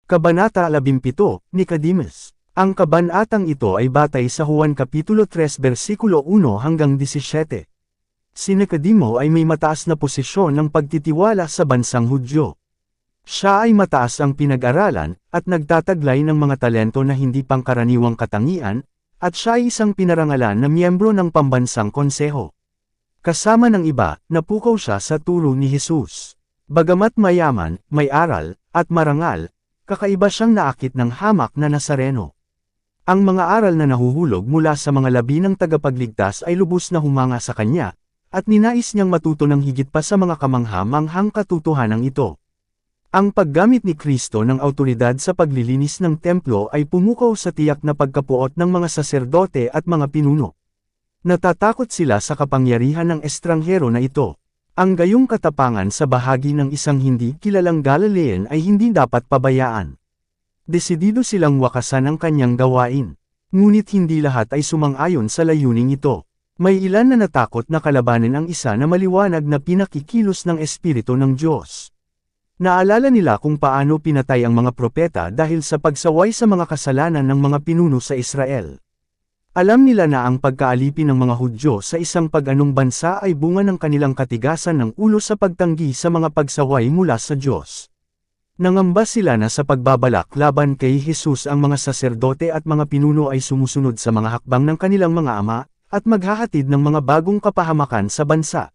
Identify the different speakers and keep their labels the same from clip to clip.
Speaker 1: Kabanata 17, Nicodemus. Ang kabanatang ito ay batay sa Juan Kapitulo 3 versikulo 1 hanggang 17. Si Nicodemo ay may mataas na posisyon ng pagtitiwala sa bansang Hudyo. Siya ay mataas ang pinag-aralan, at nagtataglay ng mga talento na hindi pangkaraniwang katangian, at siya ay isang pinarangalan na miyembro ng pambansang konseho. Kasama ng iba, napukaw siya sa turo ni Jesus. Bagamat mayaman, may aral, at marangal, kakaiba siyang naakit ng hamak na Nazareno. Ang mga aral na nahuhulog mula sa mga labi ng tagapagligtas ay lubos na humanga sa kanya, at ninais niyang matuto ng higit pa sa mga kamangha-manghang katotohanan ito. Ang paggamit ni Kristo ng awtoridad sa paglilinis ng templo ay pumukaw sa tiyak na pagkapuot ng mga saserdote at mga pinuno. Natatakot sila sa kapangyarihan ng estranghero na ito. Ang gayong katapangan sa bahagi ng isang hindi kilalang Galilean ay hindi dapat pabayaan. Desidido silang wakasan ang kanyang gawain. Ngunit hindi lahat ay sumang-ayon sa layuning ito. May ilan na natakot na kalabanin ang isa na maliwanag na pinakikilos ng Espiritu ng Diyos. Naalala nila kung paano pinatay ang mga propeta dahil sa pagsaway sa mga kasalanan ng mga pinuno sa Israel. Alam nila na ang pagkaalipin ng mga Hudyo sa isang pag-anong bansa ay bunga ng kanilang katigasan ng ulo sa pagtanggi sa mga pagsaway mula sa Diyos. Nangamba sila na sa pagbabalak laban kay Jesus ang mga saserdote at mga pinuno ay sumusunod sa mga hakbang ng kanilang mga ama, at maghahatid ng mga bagong kapahamakan sa bansa.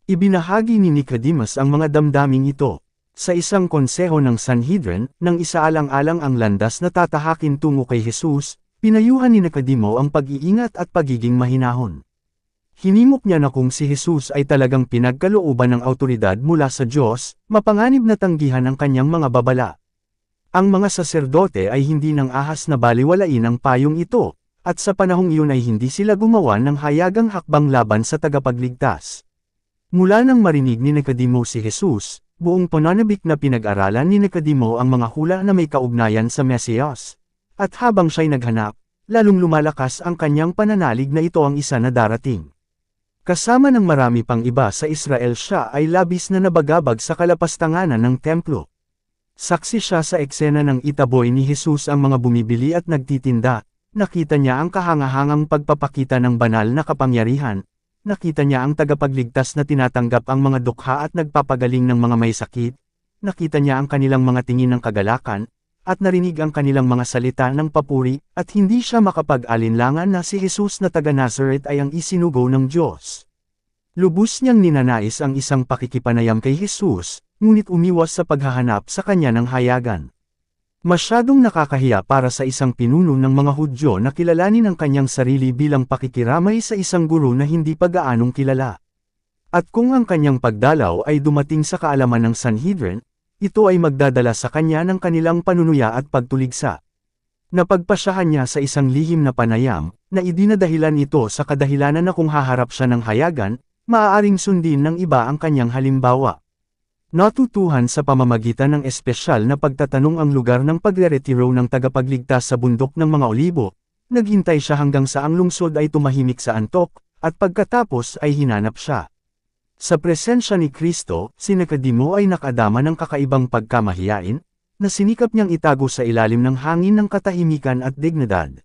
Speaker 1: Ibinahagi ni Nicodemus ang mga damdaming ito. Sa isang konseho ng Sanhedrin, nang isaalang-alang ang landas na tatahakin tungo kay Jesus, pinayuhan ni Nicodemo ang pag-iingat at pagiging mahinahon. Hinimok niya na kung si Jesus ay talagang pinagkalooban ng awtoridad mula sa Diyos, mapanganib na tanggihan ang kanyang mga babala. Ang mga saserdote ay hindi nang ahas na baliwalain ang payong ito, at sa panahong iyon ay hindi sila gumawa ng hayagang hakbang laban sa tagapagligtas. Mula nang marinig ni Nicodemo si Jesus, buong pananabik na pinag-aralan ni Nicodemo ang mga hula na may kaugnayan sa Mesiyas. At habang siya'y naghanap, lalong lumalakas ang kanyang pananalig na ito ang isa na darating. Kasama ng marami pang iba sa Israel, siya ay labis na nabagabag sa kalapastanganan ng templo. Saksi siya sa eksena ng itaboy ni Jesus ang mga bumibili at nagtitinda, nakita niya ang kahangahangang pagpapakita ng banal na kapangyarihan, nakita niya ang tagapagligtas na tinatanggap ang mga dukha at nagpapagaling ng mga may sakit, nakita niya ang kanilang mga tingin ng kagalakan, at narinig ang kanilang mga salita ng papuri, at hindi siya makapag-alinlangan na si Jesus na taga Nazareth ay ang isinugo ng Diyos. Lubos niyang ninanais ang isang pakikipanayam kay Jesus, ngunit umiwas sa paghahanap sa kanya ng hayagan. Masyadong nakakahiya para sa isang pinuno ng mga Hudyo na kilalanin ang kanyang sarili bilang pakikiramay sa isang guro na hindi pa gaanong kilala. At kung ang kanyang pagdalaw ay dumating sa kaalaman ng Sanhedrin, ito ay magdadala sa kanya ng kanilang panunuya at pagtuligsa. Napagpasyahan niya sa isang lihim na panayam, na idinadahilan ito sa kadahilanan na kung haharap siya ng hayagan, maaaring sundin ng iba ang kanyang halimbawa. Natutuhan sa pamamagitan ng espesyal na pagtatanong ang lugar ng pagre-retiro ng tagapagligtas sa bundok ng mga Olibo, naghintay siya hanggang sa ang lungsod ay tumahimik sa antok, at pagkatapos ay hinanap siya. Sa presensya ni Kristo, si Nicodemo ay nakadama ng kakaibang pagkamahiyain, na sinikap niyang itago sa ilalim ng hangin ng katahimikan at dignidad.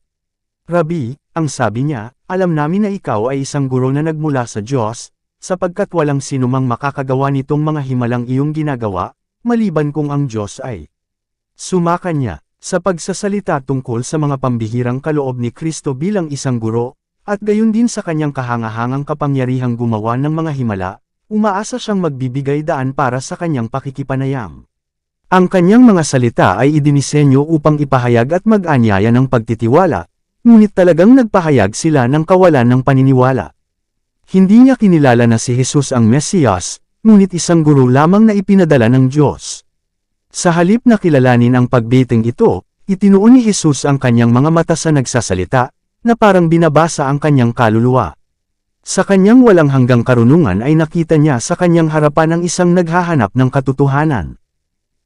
Speaker 1: Rabi, ang sabi niya, alam namin na ikaw ay isang guro na nagmula sa Diyos, sapagkat walang sinumang makakagawa nitong mga himalang iyong ginagawa, maliban kung ang Diyos ay. Sumaka niya, sa pagsasalita tungkol sa mga pambihirang kaloob ni Kristo bilang isang guro, at gayon din sa kanyang kahangahangang kapangyarihang gumawa ng mga himala, umaasa siyang magbibigay daan para sa kanyang pakikipanayam. Ang kanyang mga salita ay idinisenyo upang ipahayag at mag-anyaya ng pagtitiwala, ngunit talagang nagpahayag sila ng kawalan ng paniniwala. Hindi niya kinilala na si Jesus ang Mesiyas, ngunit isang guro lamang na ipinadala ng Diyos. Sa halip na kilalanin ang pagbiting ito, itinuon ni Jesus ang kanyang mga mata sa nagsasalita, na parang binabasa ang kanyang kaluluwa. Sa kanyang walang hanggang karunungan ay nakita niya sa kanyang harapan ang isang naghahanap ng katotohanan.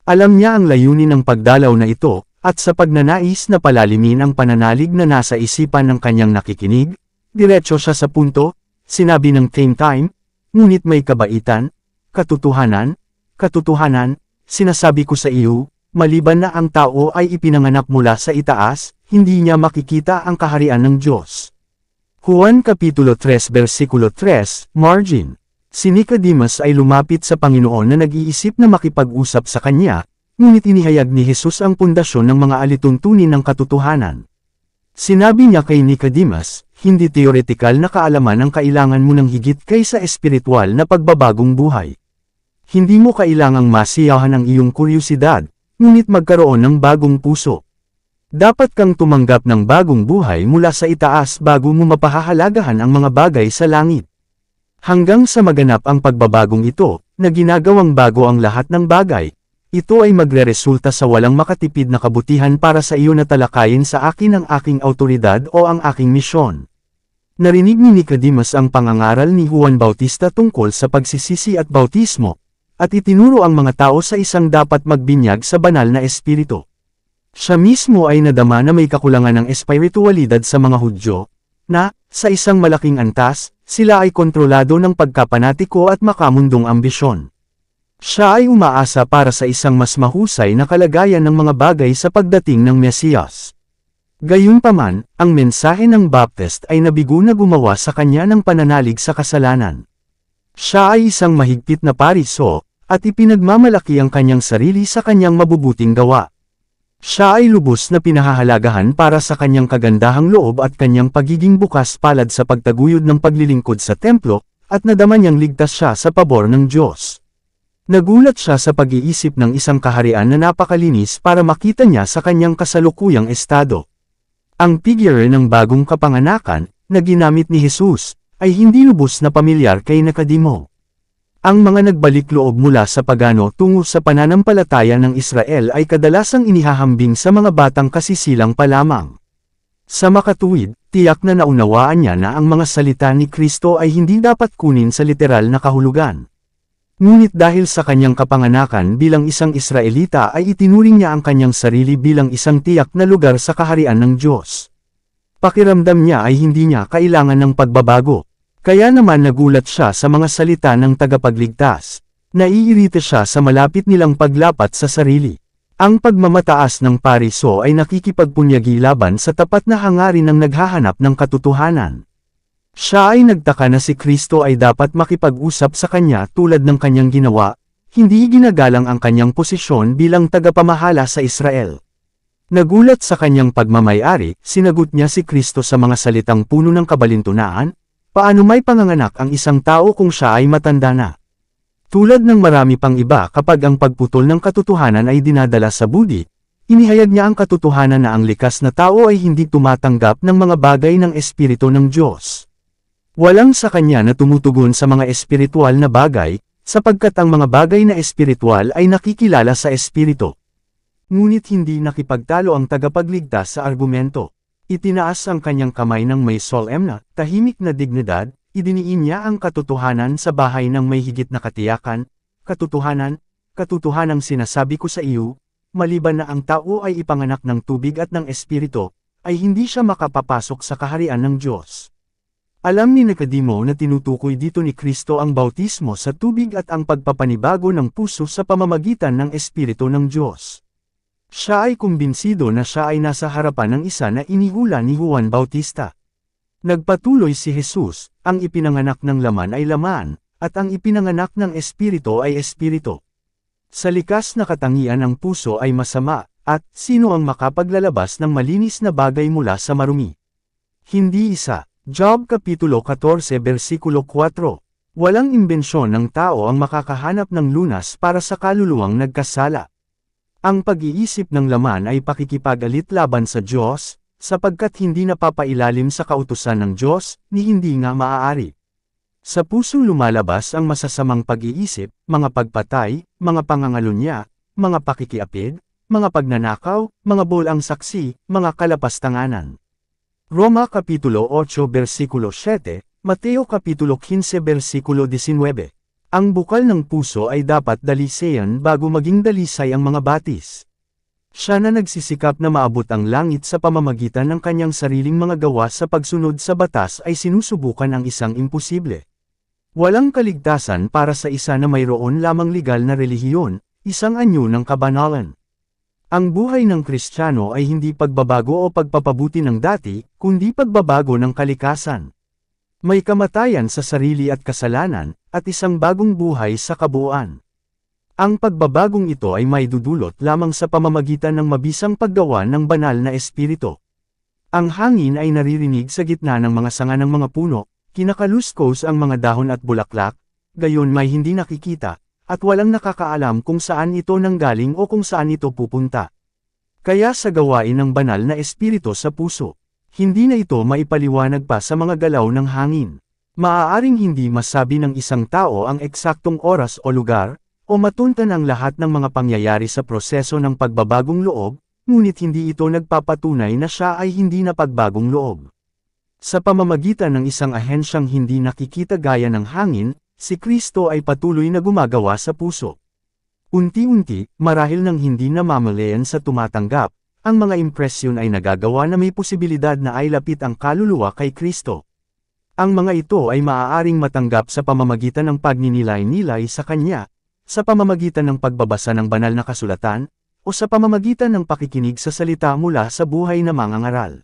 Speaker 1: Alam niya ang layunin ng pagdalaw na ito, at sa pagnanais na palalimin ang pananalig na nasa isipan ng kanyang nakikinig, diretso siya sa punto, sinabi ng same time, ngunit may kabaitan, katotohanan, sinasabi ko sa iyo, maliban na ang tao ay ipinanganak mula sa itaas, hindi niya makikita ang kaharian ng Diyos. Juan Kapitulo 3 versikulo 3, margin. Si Nicodemus ay lumapit sa Panginoon na nag-iisip na makipag-usap sa kanya, ngunit inihayag ni Jesus ang pundasyon ng mga alituntunin ng katotohanan. Sinabi niya kay Nicodemus, hindi teoretikal na kaalaman ang kailangan mo ng higit kaysa espiritual na pagbabagong buhay. Hindi mo kailangang masiyahan ang iyong kuryosidad, ngunit magkaroon ng bagong puso. Dapat kang tumanggap ng bagong buhay mula sa itaas bago mo mapahahalagahan ang mga bagay sa langit. Hanggang sa maganap ang pagbabagong ito, na ginagawang bago ang lahat ng bagay, ito ay magreresulta sa walang makatipid na kabutihan para sa iyo na talakayin sa akin ang aking autoridad o ang aking misyon. Narinig ni Nicodemus ang pangangaral ni Juan Bautista tungkol sa pagsisisi at bautismo, at itinuro ang mga tao sa isang dapat magbinyag sa banal na espiritu. Siya mismo ay nadama na may kakulangan ng espiritualidad sa mga Hudyo, na, sa isang malaking antas, sila ay kontrolado ng pagkapanatiko at makamundong ambisyon. Siya ay umaasa para sa isang mas mahusay na kalagayan ng mga bagay sa pagdating ng Mesiyas. Gayunpaman, ang mensahe ng Baptist ay nabigo na gumawa sa kanya ng pananalig sa kasalanan. Siya ay isang mahigpit na pariso, at ipinagmamalaki ang kanyang sarili sa kanyang mabubuting gawa. Siya ay lubos na pinahahalagahan para sa kanyang kagandahang loob at kanyang pagiging bukas palad sa pagtaguyod ng paglilingkod sa templo, at nadama niyang ligtas siya sa pabor ng Diyos. Nagulat siya sa pag-iisip ng isang kaharian na napakalinis para makita niya sa kanyang kasalukuyang estado. Ang figure ng bagong kapanganakan, na ginamit ni Jesus, ay hindi lubos na pamilyar kay Nicodemo. Ang mga nagbalik loob mula sa pagano tungo sa pananampalataya ng Israel ay kadalasang inihahambing sa mga batang kasisilang pa lamang. Sa makatuwid, tiyak na naunawaan niya na ang mga salita ni Kristo ay hindi dapat kunin sa literal na kahulugan. Ngunit dahil sa kanyang kapanganakan bilang isang Israelita ay itinuring niya ang kanyang sarili bilang isang tiyak na lugar sa kaharian ng Diyos. Pakiramdam niya ay hindi niya kailangan ng pagbabago. Kaya naman nagulat siya sa mga salita ng tagapagligtas. Naiirita siya sa malapit nilang paglapat sa sarili. Ang pagmamataas ng pariso ay nakikipagpunyagi laban sa tapat na hangarin ng naghahanap ng katotohanan. Siya ay nagtaka na si Kristo ay dapat makipag-usap sa kanya tulad ng kanyang ginawa, hindi ginagalang ang kanyang posisyon bilang tagapamahala sa Israel. Nagulat sa kanyang pagmamayari, sinagot niya si Kristo sa mga salitang puno ng kabalintunaan, paano may panganganak ang isang tao kung siya ay matanda na? Tulad ng marami pang iba kapag ang pagputol ng katotohanan ay dinadala sa budi, inihayag niya ang katotohanan na ang likas na tao ay hindi tumatanggap ng mga bagay ng Espiritu ng Diyos. Walang sa kanya na tumutugon sa mga espiritual na bagay, sapagkat ang mga bagay na espiritual ay nakikilala sa Espiritu. Ngunit hindi nakipagtalo ang tagapagligtas sa argumento. Itinaas ang kanyang kamay ng may solemn na, tahimik na dignidad, idiniin niya ang katotohanan sa bahay ng may higit na katiyakan, katotohanang sinasabi ko sa iyo, maliban na ang tao ay ipanganak ng tubig at ng Espiritu, ay hindi siya makapapasok sa kaharian ng Diyos. Alam ni Nicodemo na tinutukoy dito ni Kristo ang bautismo sa tubig at ang pagpapanibago ng puso sa pamamagitan ng Espiritu ng Diyos. Siya ay kumbinsido na siya ay nasa harapan ng isa na inihula ni Juan Bautista. Nagpatuloy si Jesus, ang ipinanganak ng laman ay laman, at ang ipinanganak ng Espiritu ay Espiritu. Sa likas na katangian ng puso ay masama, at sino ang makapaglalabas ng malinis na bagay mula sa marumi? Hindi isa. Job Kapitulo 14 versikulo 4. Walang imbensyon ng tao ang makakahanap ng lunas para sa kaluluwang nagkasala. Ang pag-iisip ng laman ay pakikipagalit laban sa Diyos, sapagkat hindi napapailalim sa kautusan ng Diyos, ni hindi nga maaari. Sa puso lumalabas ang masasamang pag-iisip, mga pagpatay, mga pangangalunya, mga pakikiapid, mga pagnanakaw, mga bolang saksi, mga kalapastanganan. Roma Kapitulo 8 versikulo 7, Mateo Kapitulo 15 versikulo 19. Ang bukal ng puso ay dapat dalisayan bago maging dalisay ang mga batis. Siya na nagsisikap na maabot ang langit sa pamamagitan ng kanyang sariling mga gawa sa pagsunod sa batas ay sinusubukan ang isang imposible. Walang kaligtasan para sa isa na mayroon lamang legal na relihiyon, isang anyo ng kabanalan. Ang buhay ng Kristiyano ay hindi pagbabago o pagpapabuti ng dati, kundi pagbabago ng kalikasan. May kamatayan sa sarili at kasalanan, at isang bagong buhay sa kabuuan. Ang pagbabagong ito ay maidudulot lamang sa pamamagitan ng mabisang paggawa ng banal na espiritu. Ang hangin ay naririnig sa gitna ng mga sanga ng mga puno, kinakaluskos ang mga dahon at bulaklak, gayon may hindi nakikita, at walang nakakaalam kung saan ito nanggaling o kung saan ito pupunta. Kaya sa gawain ng banal na espiritu sa puso, hindi na ito maipaliwanag pa sa mga galaw ng hangin. Maaaring hindi masabi ng isang tao ang eksaktong oras o lugar, o matuntan ang lahat ng mga pangyayari sa proseso ng pagbabagong loob, ngunit hindi ito nagpapatunay na siya ay hindi na pagbagong loob. Sa pamamagitan ng isang ahensyang hindi nakikita gaya ng hangin, si Kristo ay patuloy na gumagawa sa puso. Unti-unti, marahil nang hindi namamalayan sa tumatanggap, ang mga impresyon ay nagagawa na may posibilidad na ay lapit ang kaluluwa kay Kristo. Ang mga ito ay maaaring matanggap sa pamamagitan ng pagninilay-nilay sa Kanya, sa pamamagitan ng pagbabasa ng banal na kasulatan, o sa pamamagitan ng pakikinig sa salita mula sa buhay na mangangaral.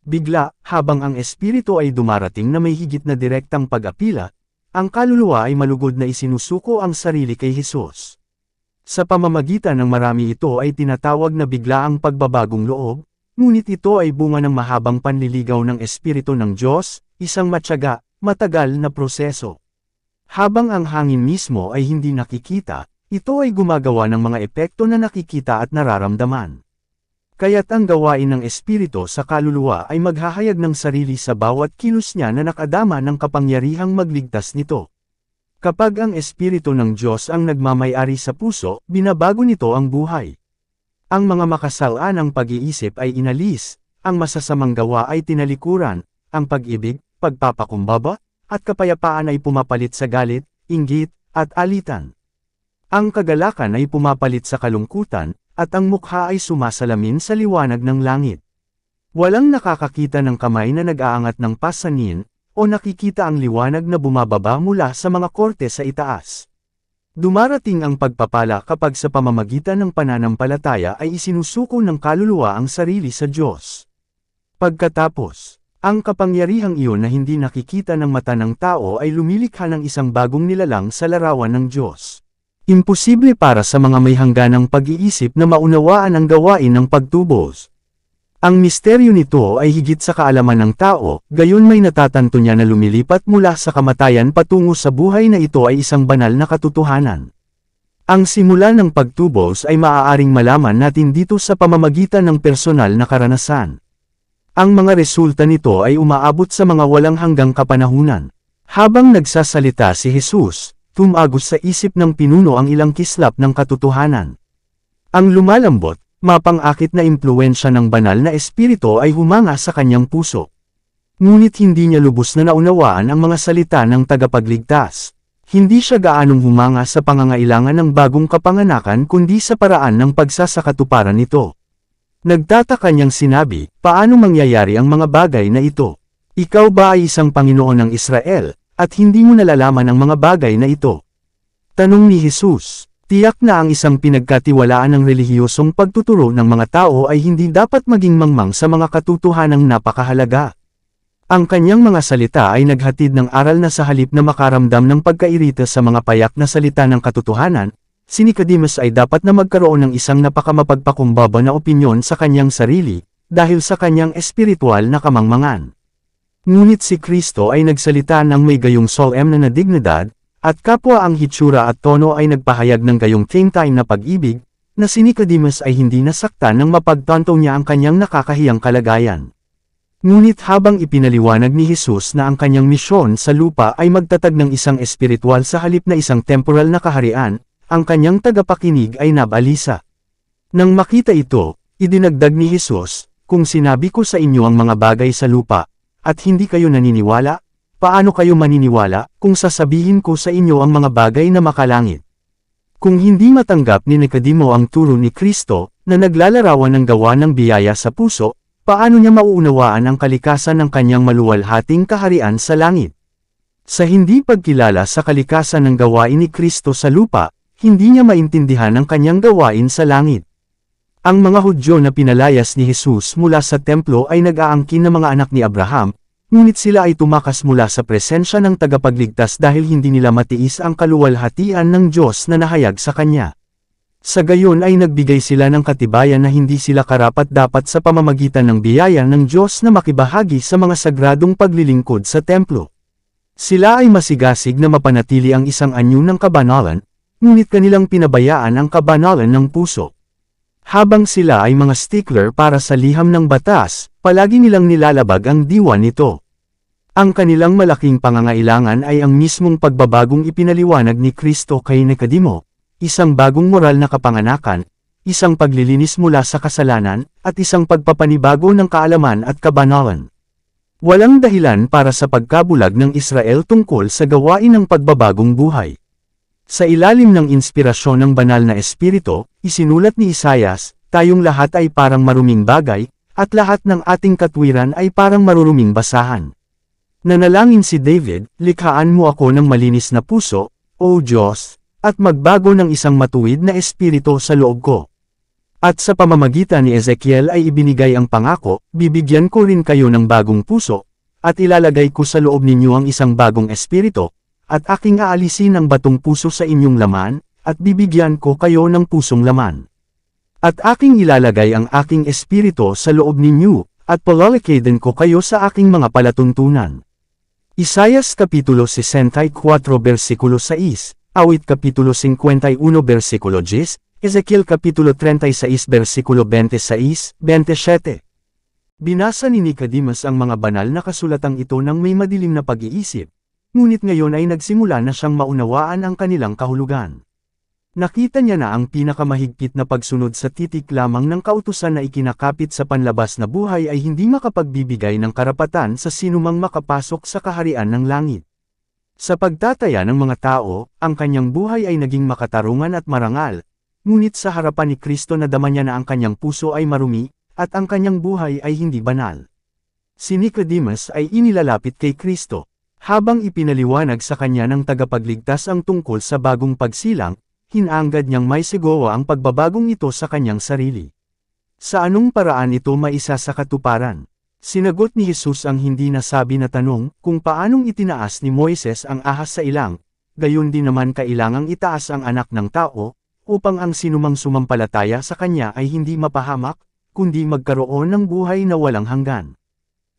Speaker 1: Bigla, habang ang espiritu ay dumarating na may higit na direktang pag-apila, ang kaluluwa ay malugod na isinusuko ang sarili kay Hesus. Sa pamamagitan ng marami ito ay tinatawag na biglaang pagbabagong loob, ngunit ito ay bunga ng mahabang panliligaw ng espiritu ng Diyos, isang matyaga, matagal na proseso. Habang ang hangin mismo ay hindi nakikita, ito ay gumagawa ng mga epekto na nakikita at nararamdaman. Kaya't ang gawain ng espiritu sa kaluluwa ay maghahayag ng sarili sa bawat kilos niya na nakadama ng kapangyarihang magligtas nito. Kapag ang espiritu ng Diyos ang nagmamay-ari sa puso, binabago nito ang buhay. Ang mga makasalanang pag-iisip ay inalis, ang masasamang gawa ay tinalikuran, ang pag-ibig, pagpapakumbaba, at kapayapaan ay pumapalit sa galit, inggit, at alitan. Ang kagalakan ay pumapalit sa kalungkutan, at ang mukha ay sumasalamin sa liwanag ng langit. Walang nakakakita ng kamay na nag-aangat ng pasanin, o nakikita ang liwanag na bumababa mula sa mga korte sa itaas. Dumarating ang pagpapala kapag sa pamamagitan ng pananampalataya ay isinusuko ng kaluluwa ang sarili sa Diyos. Pagkatapos, ang kapangyarihang iyon na hindi nakikita ng mata ng tao ay lumilikha ng isang bagong nilalang sa larawan ng Diyos. Imposible para sa mga may hangganang pag-iisip na maunawaan ang gawain ng pagtubos. Ang misteryo nito ay higit sa kaalaman ng tao, gayon may natatanto niya na lumilipat mula sa kamatayan patungo sa buhay na ito ay isang banal na katotohanan. Ang simula ng pagtubos ay maaaring malaman natin dito sa pamamagitan ng personal na karanasan. Ang mga resulta nito ay umaabot sa mga walang hanggang kapanahunan. Habang nagsasalita si Hesus, tumagos sa isip ng pinuno ang ilang kislap ng katotohanan. Ang lumalambot, mapang-akit na impluwensya ng banal na espiritu ay humanga sa kanyang puso. Ngunit hindi niya lubos na naunawaan ang mga salita ng tagapagligtas. Hindi siya gaanong humanga sa pangangailangan ng bagong kapanganakan kundi sa paraan ng pagsasakatuparan nito. Nagtataka niyang sinabi, paano mangyayari ang mga bagay na ito? Ikaw ba ay isang Panginoon ng Israel, at hindi mo nalalaman ang mga bagay na ito? Tanong ni Hesus. Tiyak na ang isang pinagkatiwalaan ng relihiyosong pagtuturo ng mga tao ay hindi dapat maging mangmang sa mga katotohanang napakahalaga. Ang kanyang mga salita ay naghatid ng aral na sa halip na makaramdam ng pagkairita sa mga payak na salita ng katotohanan, si Nicodemus ay dapat na magkaroon ng isang napakamapagpakumbaba na opinyon sa kanyang sarili, dahil sa kanyang espiritual na kamangmangan. Ngunit si Kristo ay nagsalita ng may gayong solemn na dignidad, at kapwa ang hitsura at tono ay nagpahayag ng gayong time na pag-ibig, na si Nicodemus ay hindi nasaktan nang mapagtanto niya ang kanyang nakakahiyang kalagayan. Ngunit habang ipinaliwanag ni Hesus na ang kanyang misyon sa lupa ay magtatag ng isang espiritual sa halip na isang temporal na kaharian, ang kanyang tagapakinig ay nabalisa. Nang makita ito, idinagdag ni Hesus, kung sinabi ko sa inyo ang mga bagay sa lupa, at hindi kayo naniniwala, paano kayo maniniwala kung sasabihin ko sa inyo ang mga bagay na makalangit? Kung hindi matanggap ni Nicodemo ang turo ni Kristo, na naglalarawan ng gawa ng biyaya sa puso, paano niya mauunawaan ang kalikasan ng kanyang maluwalhating kaharian sa langit? Sa hindi pagkilala sa kalikasan ng gawain ni Kristo sa lupa, hindi niya maintindihan ang kanyang gawain sa langit. Ang mga Hudyo na pinalayas ni Jesus mula sa templo ay nag-aangkin na mga anak ni Abraham, ngunit sila ay tumakas mula sa presensya ng tagapagligtas dahil hindi nila matiis ang kaluwalhatian ng Diyos na nahayag sa Kanya. Sa gayon ay nagbigay sila ng katibayan na hindi sila karapat-dapat sa pamamagitan ng biyaya ng Diyos na makibahagi sa mga sagradong paglilingkod sa templo. Sila ay masigasig na mapanatili ang isang anyo ng kabanalan, ngunit kanilang pinabayaan ang kabanalan ng puso. Habang sila ay mga stickler para sa liham ng batas, palagi nilang nilalabag ang diwa nito. Ang kanilang malaking pangangailangan ay ang mismong pagbabagong ipinaliwanag ni Kristo kay Nicodemo, isang bagong moral na kapanganakan, isang paglilinis mula sa kasalanan, at isang pagpapanibago ng kaalaman at kabanalan. Walang dahilan para sa pagkabulag ng Israel tungkol sa gawain ng pagbabagong buhay. Sa ilalim ng inspirasyon ng banal na espiritu, isinulat ni Isaias, tayong lahat ay parang maruming bagay, at lahat ng ating katwiran ay parang maruruming basahan. Nanalangin si David, likhaan mo ako ng malinis na puso, O Diyos, at magbago ng isang matuwid na espiritu sa loob ko. At sa pamamagitan ni Ezekiel ay ibinigay ang pangako, bibigyan ko rin kayo ng bagong puso, at ilalagay ko sa loob ninyo ang isang bagong espiritu, at aking aalisin ang batong puso sa inyong laman, at bibigyan ko kayo ng pusong laman. At aking ilalagay ang aking espiritu sa loob ninyo, at palalakidin ko kayo sa aking mga palatuntunan. Isaias Kapitulo 64 versikulo 6, Awit Kapitulo 51 versikulo 10, Ezekiel Kapitulo 36 versikulo 26, 27. Binasa ni Nicodemus ang mga banal na kasulatang ito ng may madilim na pag-iisip, ngunit ngayon ay nagsimula na siyang maunawaan ang kanilang kahulugan. Nakita niya na ang pinakamahigpit na pagsunod sa titik lamang ng kautusan na ikinakapit sa panlabas na buhay ay hindi makapagbibigay ng karapatan sa sinumang makapasok sa kaharian ng langit. Sa pagtataya ng mga tao, ang kanyang buhay ay naging makatarungan at marangal, ngunit sa harapan ni Kristo nadama niya na ang kanyang puso ay marumi, at ang kanyang buhay ay hindi banal. Si Nicodemus ay inilalapit kay Kristo. Habang ipinaliwanag sa kanya ng tagapagligtas ang tungkol sa bagong pagsilang, hinangad niyang may sigawa ang pagbabagong ito sa kanyang sarili. Sa anong paraan ito maisa sa katuparan? Sinagot ni Jesus ang hindi nasabi na tanong, kung paanong itinaas ni Moises ang ahas sa ilang, gayon din naman kailangang itaas ang anak ng tao, upang ang sinumang sumampalataya sa kanya ay hindi mapahamak, kundi magkaroon ng buhay na walang hanggan.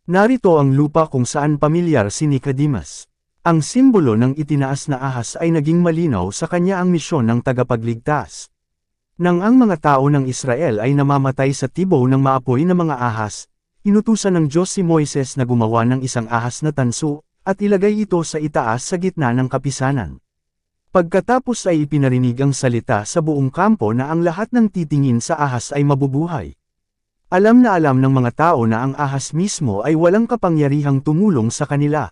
Speaker 1: Narito ang lupa kung saan pamilyar si Nicodemus. Ang simbolo ng itinaas na ahas ay naging malinaw sa kanya ang misyon ng tagapagligtas. Nang ang mga tao ng Israel ay namamatay sa tibaw ng maapoy na mga ahas, inutusan ng Diyos si Moises na gumawa ng isang ahas na tanso, at ilagay ito sa itaas sa gitna ng kapisanan. Pagkatapos ay ipinarinig ang salita sa buong kampo na ang lahat ng titingin sa ahas ay mabubuhay. Alam na alam ng mga tao na ang ahas mismo ay walang kapangyarihang tumulong sa kanila.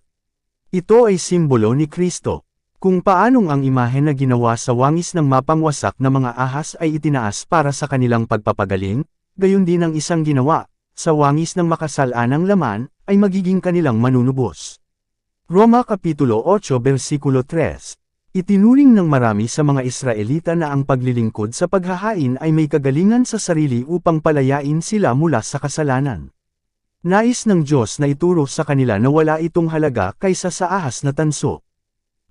Speaker 1: Ito ay simbolo ni Kristo. Kung paanong ang imahe na ginawa sa wangis ng mapangwasak na mga ahas ay itinaas para sa kanilang pagpapagaling, gayon din ang isang ginawa, sa wangis ng makasalanang laman, ay magiging kanilang manunubos. Roma Kapitulo 8 versikulo 3. Itinuring ng marami sa mga Israelita na ang paglilingkod sa paghahain ay may kagalingan sa sarili upang palayain sila mula sa kasalanan. Nais ng Diyos na ituro sa kanila na wala itong halaga kaysa sa ahas na tanso.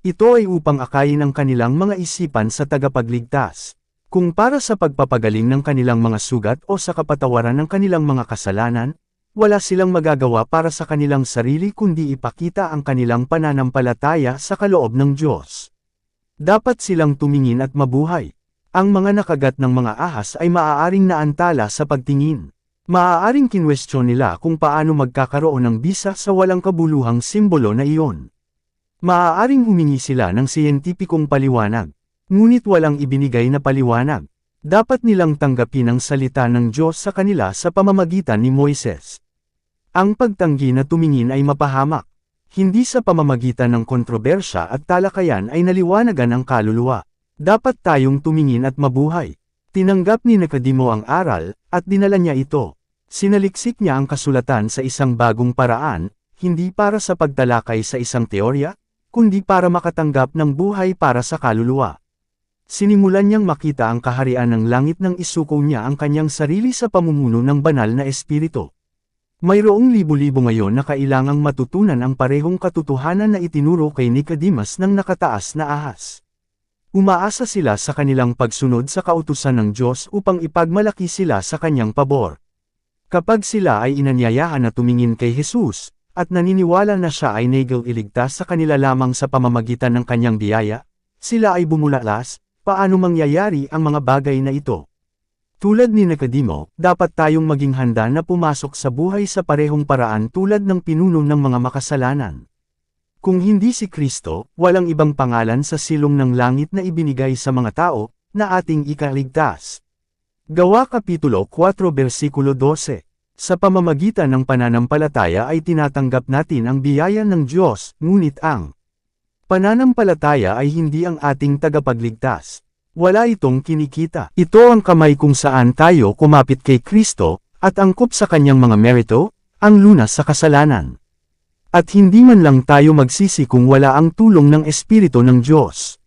Speaker 1: Ito ay upang akayin ang kanilang mga isipan sa tagapagligtas. Kung para sa pagpapagaling ng kanilang mga sugat o sa kapatawaran ng kanilang mga kasalanan, wala silang magagawa para sa kanilang sarili kundi ipakita ang kanilang pananampalataya sa kaloob ng Diyos. Dapat silang tumingin at mabuhay. Ang mga nakagat ng mga ahas ay maaaring naantala sa pagtingin. Maaaring kinwestiyon nila kung paano magkakaroon ng bisa sa walang kabuluhang simbolo na iyon. Maaaring humingi sila ng siyentipikong paliwanag, ngunit walang ibinigay na paliwanag. Dapat nilang tanggapin ang salita ng Diyos sa kanila sa pamamagitan ni Moises. Ang pagtanggi na tumingin ay mapahamak. Hindi sa pamamagitan ng kontrobersya at talakayan ay naliwanagan ang kaluluwa. Dapat tayong tumingin at mabuhay. Tinanggap ni Nicodemo ang aral, at dinala niya ito. Sinaliksik niya ang kasulatan sa isang bagong paraan, hindi para sa pagtalakay sa isang teorya, kundi para makatanggap ng buhay para sa kaluluwa. Sinimulan niyang makita ang kaharian ng langit nang isuko niya ang kanyang sarili sa pamumuno ng banal na espiritu. Mayroong libo-libo ngayon na kailangang matutunan ang parehong katotohanan na itinuro kay Nicodemus ng nakataas na ahas. Umaasa sila sa kanilang pagsunod sa kautusan ng Diyos upang ipagmalaki sila sa kanyang pabor. Kapag sila ay inanyayahan na tumingin kay Jesus, at naniniwala na siya ay nailigtas sa kanila lamang sa pamamagitan ng kanyang biyaya, sila ay bumulalas. Paano mangyayari ang mga bagay na ito? Tulad ni Nicodemo, dapat tayong maging handa na pumasok sa buhay sa parehong paraan tulad ng pinuno ng mga makasalanan. Kung hindi si Kristo, walang ibang pangalan sa silong ng langit na ibinigay sa mga tao, na ating ikaligtas. Gawa Kapitulo 4 versikulo 12. Sa pamamagitan ng pananampalataya ay tinatanggap natin ang biyaya ng Diyos, ngunit ang pananampalataya ay hindi ang ating tagapagligtas. Wala itong kinikita. Ito ang kamay kung saan tayo kumapit kay Kristo, at angkop sa kanyang mga merito, ang lunas sa kasalanan. At hindi man lang tayo magsisi kung wala ang tulong ng Espiritu ng Diyos.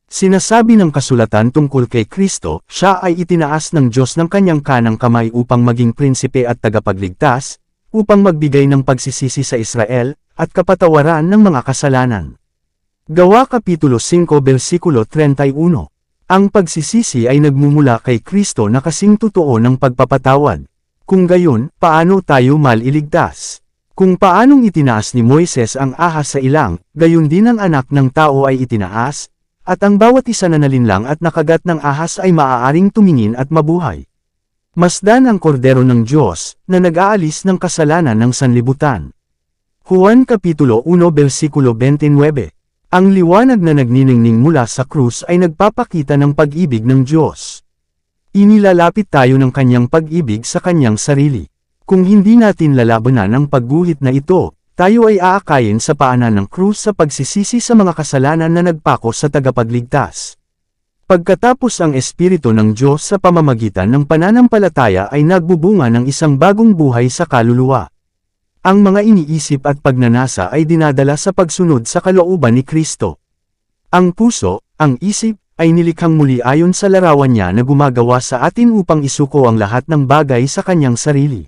Speaker 1: Sinasabi ng kasulatan tungkol kay Kristo, siya ay itinaas ng Diyos ng kanyang kanang kamay upang maging prinsipe at tagapagligtas, upang magbigay ng pagsisisi sa Israel, at kapatawaran ng mga kasalanan. Gawa Kapitulo 5 versikulo 31. Ang pagsisisi ay nagmumula kay Kristo na kasing totoo ng pagpapatawad. Kung gayon, paano tayo maliligtas? Kung paanong itinaas ni Moises ang ahas sa ilang, gayon din ang anak ng tao ay itinaas, at ang bawat isa na nalinlang at nakagat ng ahas ay maaaring tumingin at mabuhay. Masdan ang kordero ng Diyos, na nag-aalis ng kasalanan ng sanlibutan. Juan Kapitulo 1 versikulo 29. Ang liwanag na nagniningning mula sa krus ay nagpapakita ng pag-ibig ng Diyos. Inilalapit tayo ng kanyang pag-ibig sa kanyang sarili. Kung hindi natin lalabanan ang pagguhit na ito, tayo ay aakayin sa paanan ng krus sa pagsisisi sa mga kasalanan na nagpako sa tagapagligtas. Pagkatapos ang Espiritu ng Diyos sa pamamagitan ng pananampalataya ay nagbubunga ng isang bagong buhay sa kaluluwa. Ang mga iniisip at pagnanasa ay dinadala sa pagsunod sa kalooban ni Kristo. Ang puso, ang isip, ay nilikhang muli ayon sa larawan niya na gumagawa sa atin upang isuko ang lahat ng bagay sa kanyang sarili.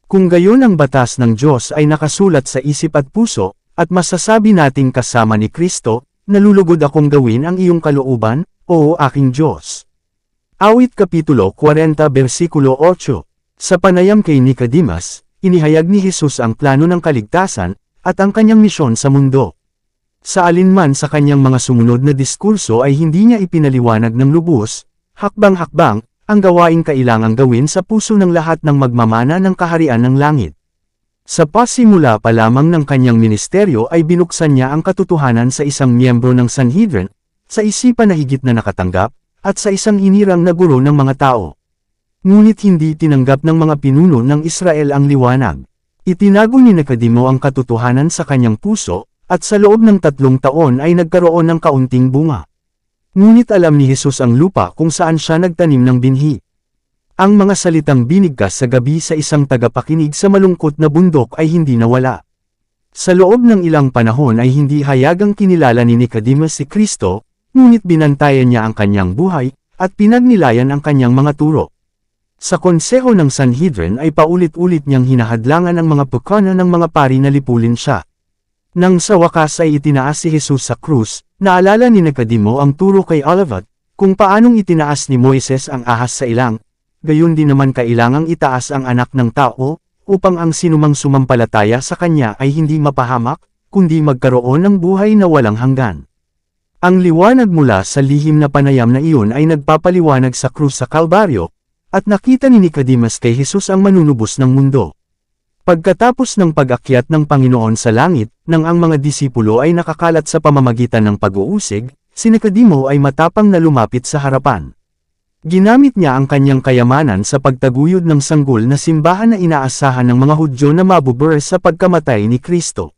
Speaker 1: Kung gayon ang batas ng Diyos ay nakasulat sa isip at puso, at masasabi nating kasama ni Kristo, nalulugod akong gawin ang iyong kalooban, o aking Diyos. Awit Kapitulo 40 versikulo 8. Sa panayam kay Nicodemus, inihayag ni Jesus ang plano ng kaligtasan, at ang kanyang misyon sa mundo. Sa alinman sa kanyang mga sumunod na diskurso ay hindi niya ipinaliwanag ng lubos, hakbang-hakbang, ang gawaing kailangang gawin sa puso ng lahat ng magmamana ng kaharian ng langit. Sa pasimula pa lamang ng kanyang ministeryo ay binuksan niya ang katotohanan sa isang miyembro ng Sanhedrin, sa isipan na higit na nakatanggap, at sa isang hinirang na guro ng mga tao. Ngunit hindi tinanggap ng mga pinuno ng Israel ang liwanag. Itinago ni Nicodemo ang katotohanan sa kanyang puso, at sa loob ng 3 taon ay nagkaroon ng kaunting bunga. Ngunit alam ni Jesus ang lupa kung saan siya nagtanim ng binhi. Ang mga salitang binigkas sa gabi sa isang tagapakinig sa malungkot na bundok ay hindi nawala. Sa loob ng ilang panahon ay hindi hayagang kinilala ni Nicodemus si Kristo, ngunit binantayan niya ang kanyang buhay, at pinagnilayan ang kanyang mga turo. Sa konseho ng Sanhedrin ay paulit-ulit niyang hinahadlangan ang mga pukana ng mga pari na lipulin siya. Nang sa wakas ay itinaas si Jesus sa krus, naalala ni Nicodemo ang turo kay Olivet, kung paanong itinaas ni Moises ang ahas sa ilang, gayon din naman kailangang itaas ang anak ng tao, upang ang sinumang sumampalataya sa kanya ay hindi mapahamak, kundi magkaroon ng buhay na walang hanggan. Ang liwanag mula sa lihim na panayam na iyon ay nagpapaliwanag sa krus sa Kalbaryo, at nakita ni Nicodemus kay Jesus ang manunubos ng mundo. Pagkatapos ng pag-akyat ng Panginoon sa langit, nang ang mga disipulo ay nakakalat sa pamamagitan ng pag-uusig, si Nicodemo ay matapang na lumapit sa harapan. Ginamit niya ang kanyang kayamanan sa pagtaguyod ng sanggol na simbahan na inaasahan ng mga Hudyo na mabubur sa pagkamatay ni Kristo.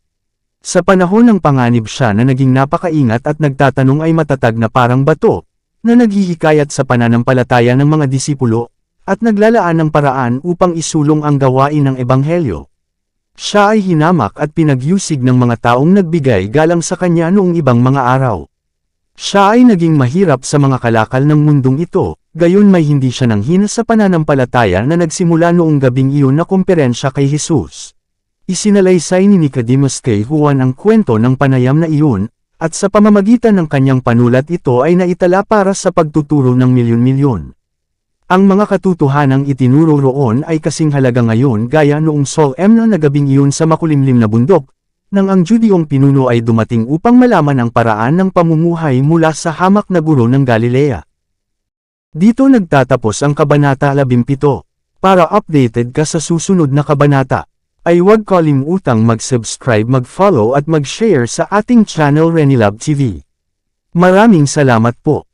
Speaker 1: Sa panahon ng panganib siya na naging napakaingat at nagtatanong ay matatag na parang bato, na naghihikayat sa pananampalataya ng mga disipulo, at naglalaan ng paraan upang isulong ang gawain ng Ebanghelyo. Siya ay hinamak at pinagyusig ng mga taong nagbigay galang sa kanya noong ibang mga araw. Siya ay naging mahirap sa mga kalakal ng mundong ito, gayon may hindi siya nanghina sa pananampalataya na nagsimula noong gabing iyon na kumperensya kay Jesus. Isinalaysay ni Nicodemus kay Juan ang kwento ng panayam na iyon, at sa pamamagitan ng kanyang panulat ito ay naitala para sa pagtuturo ng milyon-milyon. Ang mga katotohanang itinuro roon ay kasing halaga ngayon gaya noong solemn na gabing iyon sa makulimlim na bundok, nang ang Judeong pinuno ay dumating upang malaman ang paraan ng pamumuhay mula sa hamak na guro ng Galilea. Dito nagtatapos ang Kabanata 17. Para updated ka sa susunod na kabanata, ay huwag kalimutang mag-subscribe, mag-follow at mag-share sa ating channel Renilab TV. Maraming salamat po.